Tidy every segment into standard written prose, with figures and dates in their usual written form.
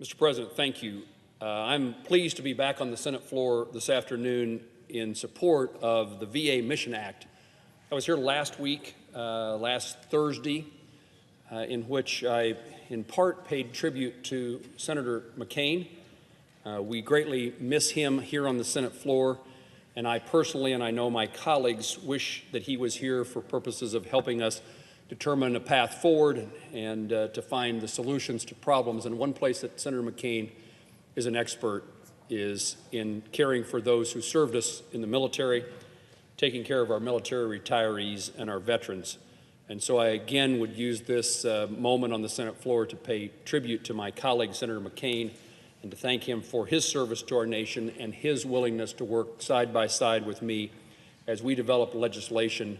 Mr. President, thank you. I'm pleased to be back on the Senate floor this afternoon in support of the VA Mission Act. I was here last week, last Thursday, in which I, in part, paid tribute to Senator McCain. We greatly miss him here on the Senate floor, and I personally, and I know my colleagues, wish that he was here for purposes of helping us determine a path forward and to find the solutions to problems. And one place that Senator McCain is an expert is in caring for those who served us in the military, taking care of our military retirees and our veterans. And so I again would use this moment on the Senate floor to pay tribute to my colleague, Senator McCain, and to thank him for his service to our nation and his willingness to work side by side with me as we develop legislation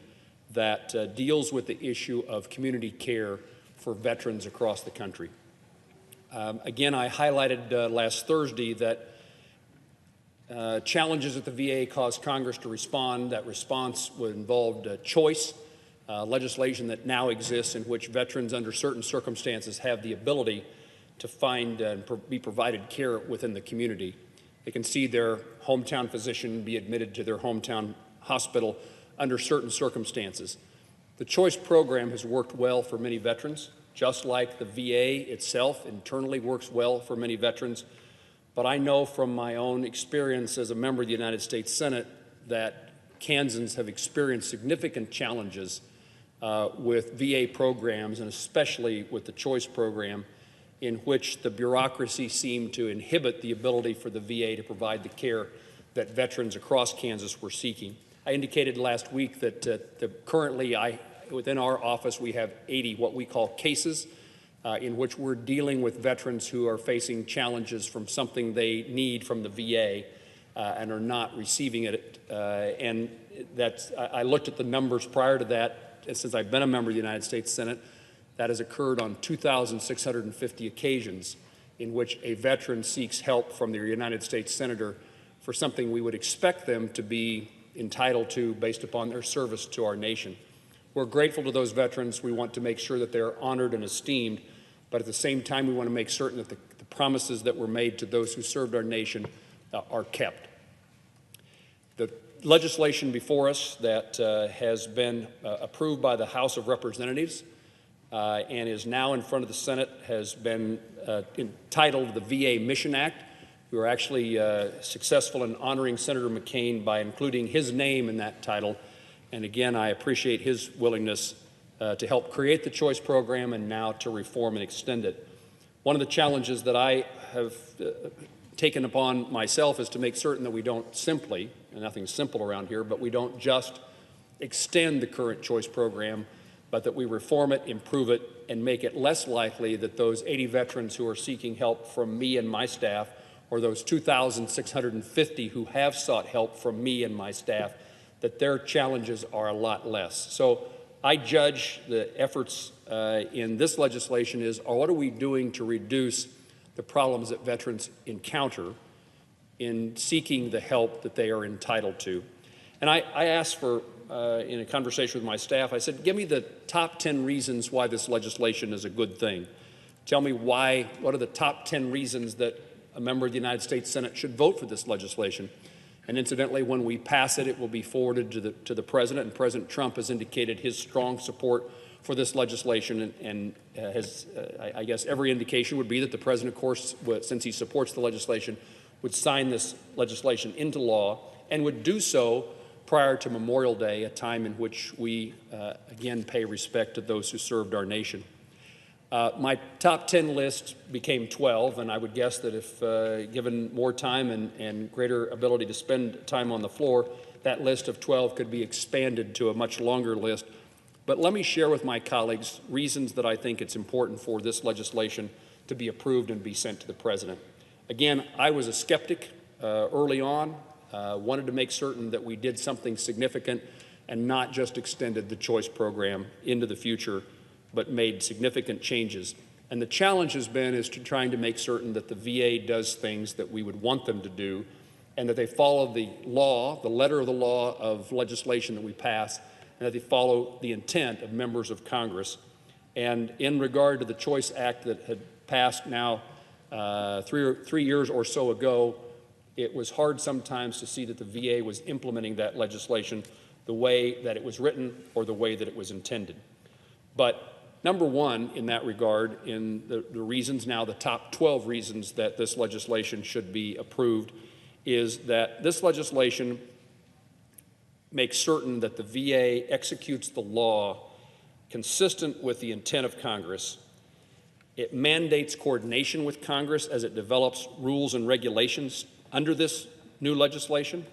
that deals with the issue of community care for veterans across the country. Again, I highlighted last Thursday that challenges at the VA caused Congress to respond. That response would involve choice, legislation that now exists in which veterans under certain circumstances have the ability to find and be provided care within the community. They can see their hometown physician, be admitted to their hometown hospital under certain circumstances. The Choice program has worked well for many veterans, just like the VA itself internally works well for many veterans. But I know from my own experience as a member of the United States Senate that Kansans have experienced significant challenges with VA programs, and especially with the Choice program, in which the bureaucracy seemed to inhibit the ability for the VA to provide the care that veterans across Kansas were seeking. I indicated last week that currently within our office we have 80 what we call cases in which we're dealing with veterans who are facing challenges from something they need from the VA and are not receiving it. And I looked at the numbers prior to that, and since I've been a member of the United States Senate, that has occurred on 2,650 occasions in which a veteran seeks help from their United States Senator for something we would expect them to be entitled to based upon their service to our nation. We're grateful to those veterans. We want to make sure that they're honored and esteemed, but at the same time, we want to make certain that the promises that were made to those who served our nation are kept. The legislation before us that has been approved by the House of Representatives and is now in front of the Senate has been entitled the VA Mission Act. We were actually successful in honoring Senator McCain by including his name in that title. And again, I appreciate his willingness to help create the Choice program and now to reform and extend it. One of the challenges that I have taken upon myself is to make certain that we don't simply, and nothing's simple around here, but we don't just extend the current Choice program, but that we reform it, improve it, and make it less likely that those 80 veterans who are seeking help from me and my staff, or those 2,650 who have sought help from me and my staff, that their challenges are a lot less. So I judge the efforts in this legislation is, what are we doing to reduce the problems that veterans encounter in seeking the help that they are entitled to? And I asked for, in a conversation with my staff, I said, give me the top 10 reasons why this legislation is a good thing. Tell me what are the top 10 reasons that a member of the United States Senate should vote for this legislation. And incidentally, when we pass it, it will be forwarded to the President, and President Trump has indicated his strong support for this legislation, and I guess every indication would be that the President, of course, since he supports the legislation, would sign this legislation into law and would do so prior to Memorial Day, a time in which we, again, pay respect to those who served our nation. My top 10 list became 12, and I would guess that if given more time and greater ability to spend time on the floor, that list of 12 could be expanded to a much longer list. But let me share with my colleagues reasons that I think it's important for this legislation to be approved and be sent to the President. Again, I was a skeptic early on, wanted to make certain that we did something significant and not just extended the Choice program into the future, but made significant changes. And the challenge has been is to trying to make certain that the VA does things that we would want them to do and that they follow the law, the letter of the law of legislation that we pass, and that they follow the intent of members of Congress. And in regard to the Choice Act that had passed now three years or so ago, it was hard sometimes to see that the VA was implementing that legislation the way that it was written or the way that it was intended. But number one in that regard, in the reasons now, the top 12 reasons that this legislation should be approved, is that this legislation makes certain that the VA executes the law consistent with the intent of Congress. It mandates coordination with Congress as it develops rules and regulations under this new legislation.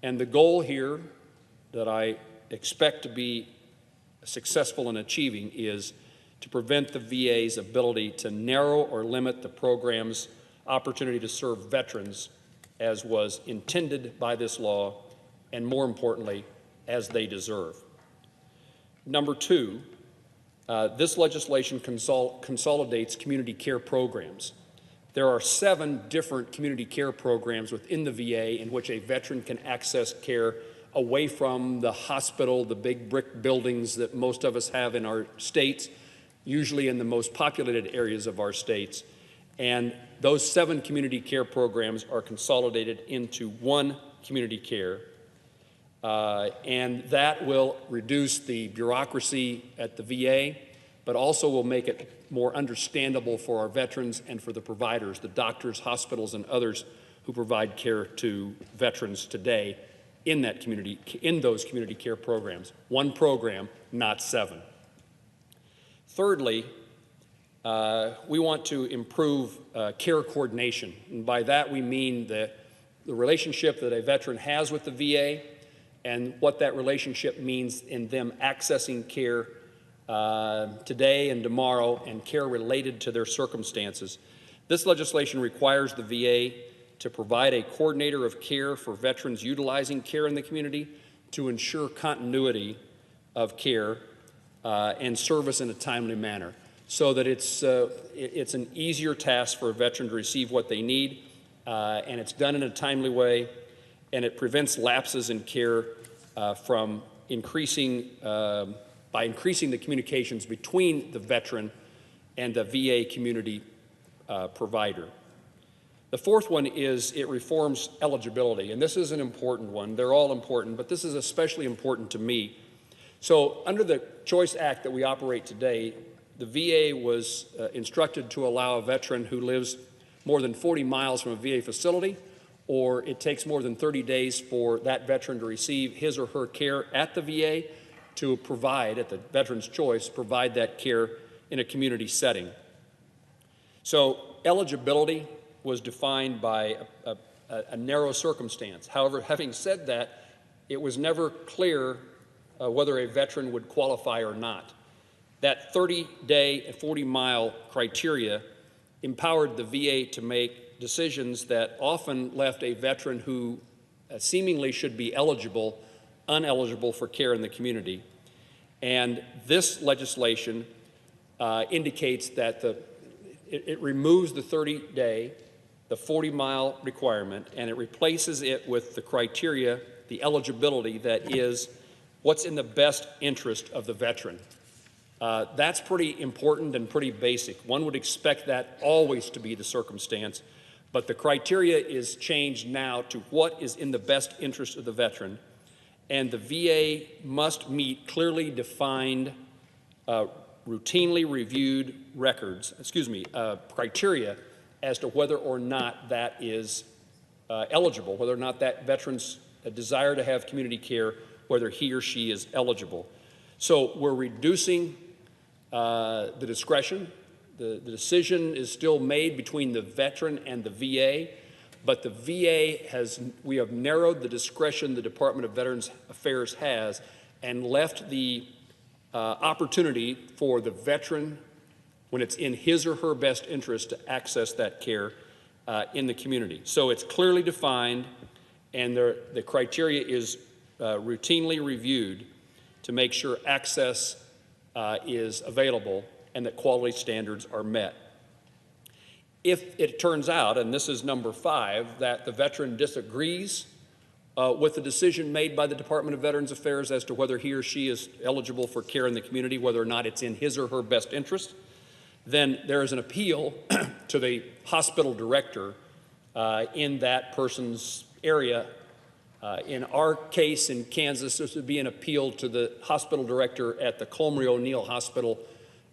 And the goal here that I expect to be successful in achieving is to prevent the VA's ability to narrow or limit the program's opportunity to serve veterans as was intended by this law, and more importantly, as they deserve. Number two, this legislation consolidates community care programs. There are 7 different community care programs within the VA in which a veteran can access care away from the hospital, the big brick buildings that most of us have in our states, usually in the most populated areas of our states. And those 7 community care programs are consolidated into one community care. And that will reduce the bureaucracy at the VA, but also will make it more understandable for our veterans and for the providers, the doctors, hospitals, and others who provide care to veterans today in those community care programs. One program, not 7. Thirdly, we want to improve care coordination. And by that we mean the relationship that a veteran has with the VA and what that relationship means in them accessing care today and tomorrow, and care related to their circumstances. This legislation requires the VA to provide a coordinator of care for veterans utilizing care in the community to ensure continuity of care and service in a timely manner, so that it's an easier task for a veteran to receive what they need, and it's done in a timely way, and it prevents lapses in care from increasing by increasing the communications between the veteran and the VA community provider. The fourth one is it reforms eligibility, and this is an important one. They're all important, but this is especially important to me. So under the Choice Act that we operate today, the VA was instructed to allow a veteran who lives more than 40 miles from a VA facility, or it takes more than 30 days for that veteran to receive his or her care at the VA, to provide, at the veteran's choice, provide that care in a community setting. So eligibility was defined by a narrow circumstance. However, having said that, it was never clear whether a veteran would qualify or not. That 30-day and 40-mile criteria empowered the VA to make decisions that often left a veteran who seemingly should be eligible uneligible for care in the community. And this legislation indicates that it removes the 30-day, the 40-mile requirement, and it replaces it with the criteria, the eligibility that is what's in the best interest of the veteran. That's pretty important and pretty basic. One would expect that always to be the circumstance, but the criteria is changed now to what is in the best interest of the veteran, and the VA must meet clearly defined, routinely reviewed criteria as to whether or not that is eligible, whether or not that veteran's desire to have community care, whether he or she is eligible. So we're reducing the discretion. The decision is still made between the veteran and the VA, but the VA we have narrowed the discretion the Department of Veterans Affairs has and left the opportunity for the veteran, when it's in his or her best interest, to access that care in the community. So it's clearly defined, and the criteria is routinely reviewed to make sure access is available and that quality standards are met. If it turns out, and this is number 5, that the veteran disagrees with the decision made by the Department of Veterans Affairs as to whether he or she is eligible for care in the community, whether or not it's in his or her best interest, then there is an appeal to the hospital director in that person's area. In our case in Kansas, this would be an appeal to the hospital director at the Colmery O'Neill Hospital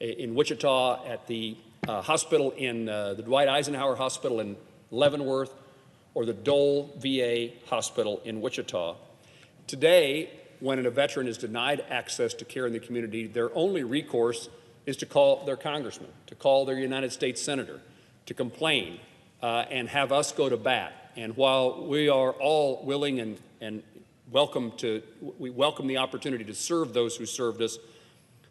in Wichita, at the hospital in the Dwight Eisenhower Hospital in Leavenworth, or the Dole VA Hospital in Wichita. Today, when a veteran is denied access to care in the community, their only recourse is to call their congressman, to call their United States senator, to complain, and have us go to bat. And while we are all willing and welcome the opportunity to serve those who served us,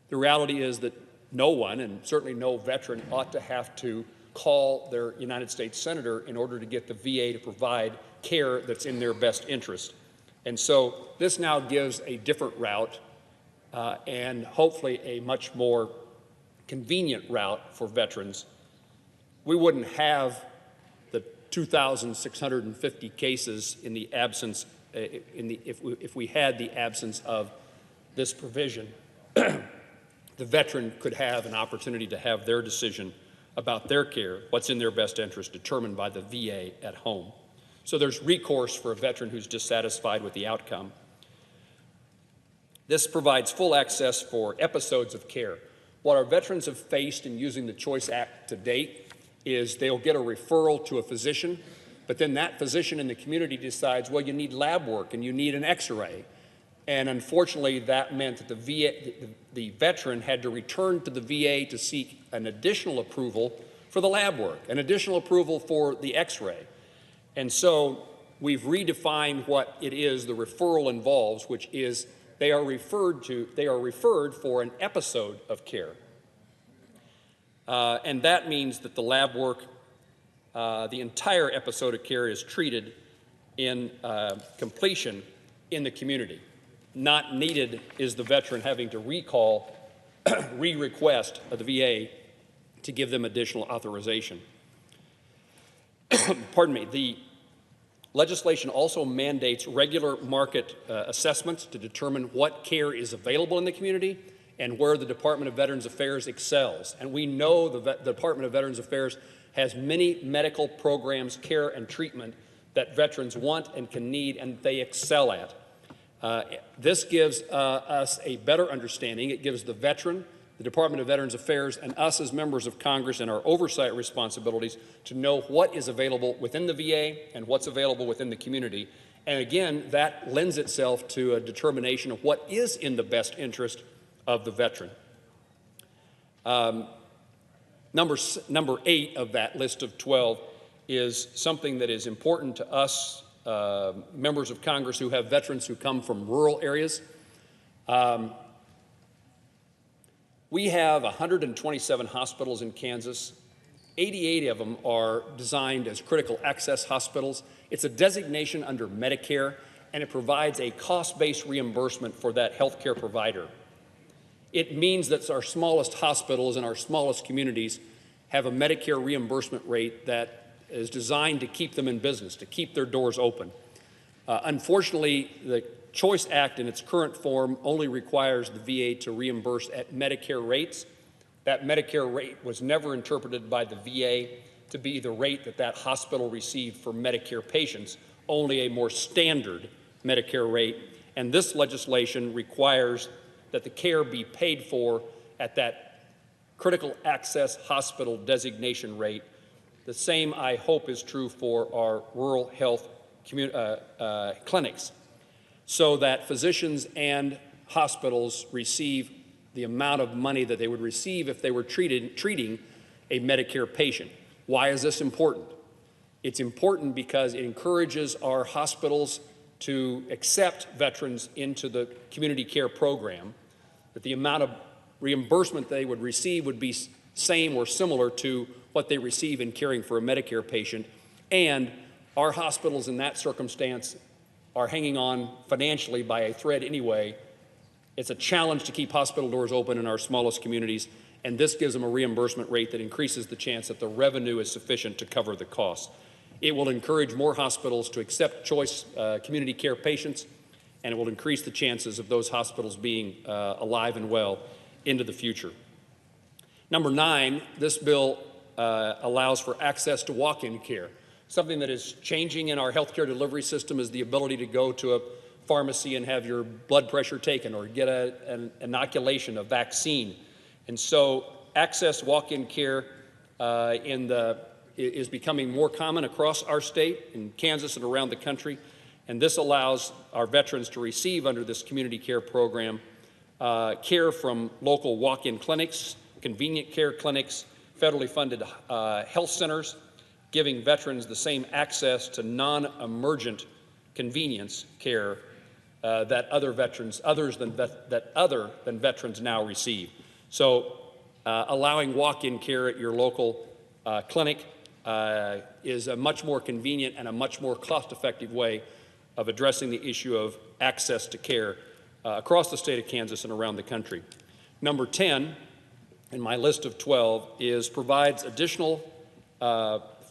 the reality is that no one, and certainly no veteran, ought to have to call their United States senator in order to get the VA to provide care that's in their best interest. And so this now gives a different route and hopefully a much more convenient route for veterans. We wouldn't have the 2,650 cases in the absence, if we had the absence of this provision. The veteran could have an opportunity to have their decision about their care, what's in their best interest, determined by the VA at home. So there's recourse for a veteran who's dissatisfied with the outcome. This provides full access for episodes of care. What our veterans have faced in using the Choice Act to date is they'll get a referral to a physician, but then that physician in the community decides, well, you need lab work and you need an X-ray. And unfortunately, that meant that the veteran had to return to the VA to seek an additional approval for the lab work, an additional approval for the X-ray. And so we've redefined what it is the referral involves, which is they are referred for an episode of care. And that means that the lab work, the entire episode of care is treated in completion in the community. Not needed is the veteran having to recall, re-request of the VA to give them additional authorization. Pardon me. The legislation also mandates regular market assessments to determine what care is available in the community and where the Department of Veterans Affairs excels. And we know the Department of Veterans Affairs has many medical programs, care, and treatment that veterans want and can need, and they excel at. This gives us a better understanding. It gives the veteran, the Department of Veterans Affairs, and us as members of Congress and our oversight responsibilities to know what is available within the VA and what's available within the community. And again, that lends itself to a determination of what is in the best interest of the veteran. Number 8 of that list of 12 is something that is important to us members of Congress who have veterans who come from rural areas. We have 127 hospitals in Kansas. 88 of them are designed as critical access hospitals. It's a designation under Medicare, and it provides a cost-based reimbursement for that health care provider. It means that our smallest hospitals and our smallest communities have a Medicare reimbursement rate that is designed to keep them in business, to keep their doors open. Unfortunately, the Choice Act in its current form only requires the VA to reimburse at Medicare rates. That Medicare rate was never interpreted by the VA to be the rate that that hospital received for Medicare patients, only a more standard Medicare rate. And this legislation requires that the care be paid for at that critical access hospital designation rate. The same, I hope, is true for our rural health clinics, so that physicians and hospitals receive the amount of money that they would receive if they were treating a Medicare patient. Why is this important? It's important because it encourages our hospitals to accept veterans into the community care program, that the amount of reimbursement they would receive would be same or similar to what they receive in caring for a Medicare patient, and our hospitals in that circumstance are hanging on financially by a thread anyway. It's a challenge to keep hospital doors open in our smallest communities, and this gives them a reimbursement rate that increases the chance that the revenue is sufficient to cover the costs. It will encourage more hospitals to accept choice community care patients, and it will increase the chances of those hospitals being alive and well into the future. Number 9, this bill allows for access to walk-in care. Something that is changing in our healthcare delivery system is the ability to go to a pharmacy and have your blood pressure taken or get an inoculation, a vaccine. And so access to walk-in care is becoming more common across our state, in Kansas and around the country. And this allows our veterans to receive under this community care program care from local walk-in clinics, convenient care clinics, federally funded health centers, giving veterans the same access to non-emergent convenience care that other than veterans now receive. So allowing walk-in care at your local clinic is a much more convenient and a much more cost-effective way of addressing the issue of access to care across the state of Kansas and around the country. Number 10 in my list of 12 is provides additional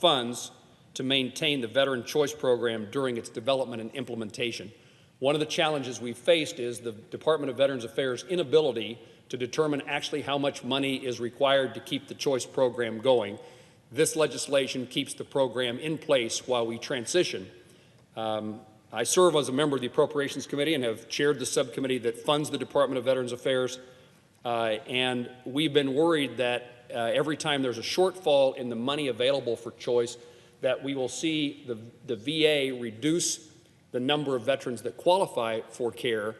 funds to maintain the Veteran Choice Program during its development and implementation. One of the challenges we've faced is the Department of Veterans Affairs' inability to determine actually how much money is required to keep the Choice Program going. This legislation keeps the program in place while we transition. I serve as a member of the Appropriations Committee and have chaired the subcommittee that funds the Department of Veterans Affairs, and we've been worried that every time there's a shortfall in the money available for choice, that we will see the VA reduce the number of veterans that qualify for care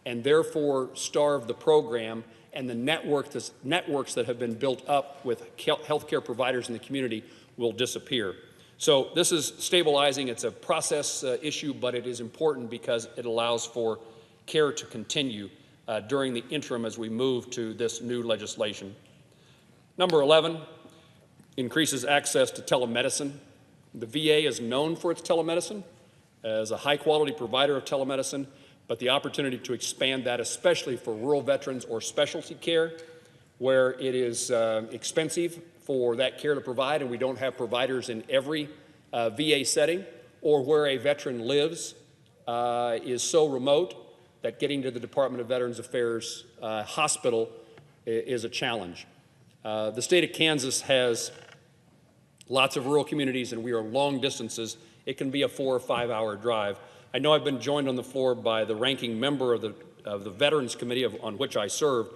and therefore starve the program, and the networks that have been built up with healthcare providers in the community will disappear. So this is stabilizing. It's a process issue, but it is important because it allows for care to continue during the interim as we move to this new legislation. Number 11 increases access to telemedicine. The VA is known for its telemedicine as a high-quality provider of telemedicine, but the opportunity to expand that, especially for rural veterans or specialty care, where it is expensive for that care to provide, and we don't have providers in every VA setting, or where a veteran lives is so remote that getting to the Department of Veterans Affairs hospital is a challenge. The state of Kansas has lots of rural communities, and we are long distances. It can be a 4 or 5 hour drive. I know I've been joined on the floor by the ranking member of the Veterans Committee on which I serve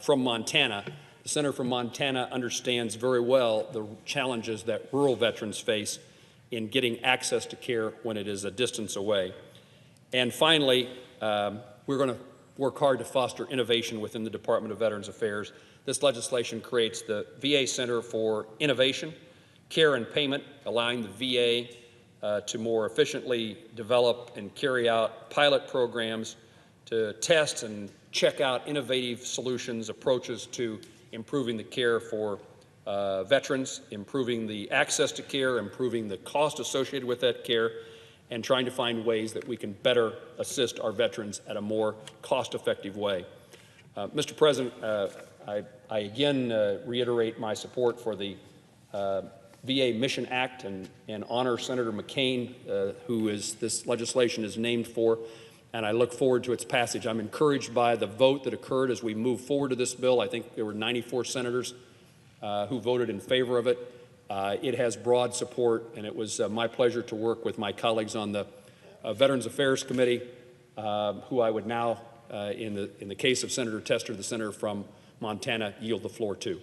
from Montana. The Senator from Montana understands very well the challenges that rural veterans face in getting access to care when it is a distance away. And finally, we're going to work hard to foster innovation within the Department of Veterans Affairs. This legislation creates the VA Center for Innovation, Care and Payment, allowing the VA to more efficiently develop and carry out pilot programs to test and check out innovative solutions, approaches to improving the care for veterans, improving the access to care, improving the cost associated with that care, and trying to find ways that we can better assist our veterans at a more cost-effective way. Mr. President, I again reiterate my support for the VA Mission Act and honor Senator McCain, who this legislation is named for, and I look forward to its passage. I'm encouraged by the vote that occurred as we move forward to this bill. I think there were 94 senators who voted in favor of it. It has broad support, and it was my pleasure to work with my colleagues on the Veterans Affairs Committee, who I would now, in the case of Senator Tester, the senator from Montana, yield the floor to.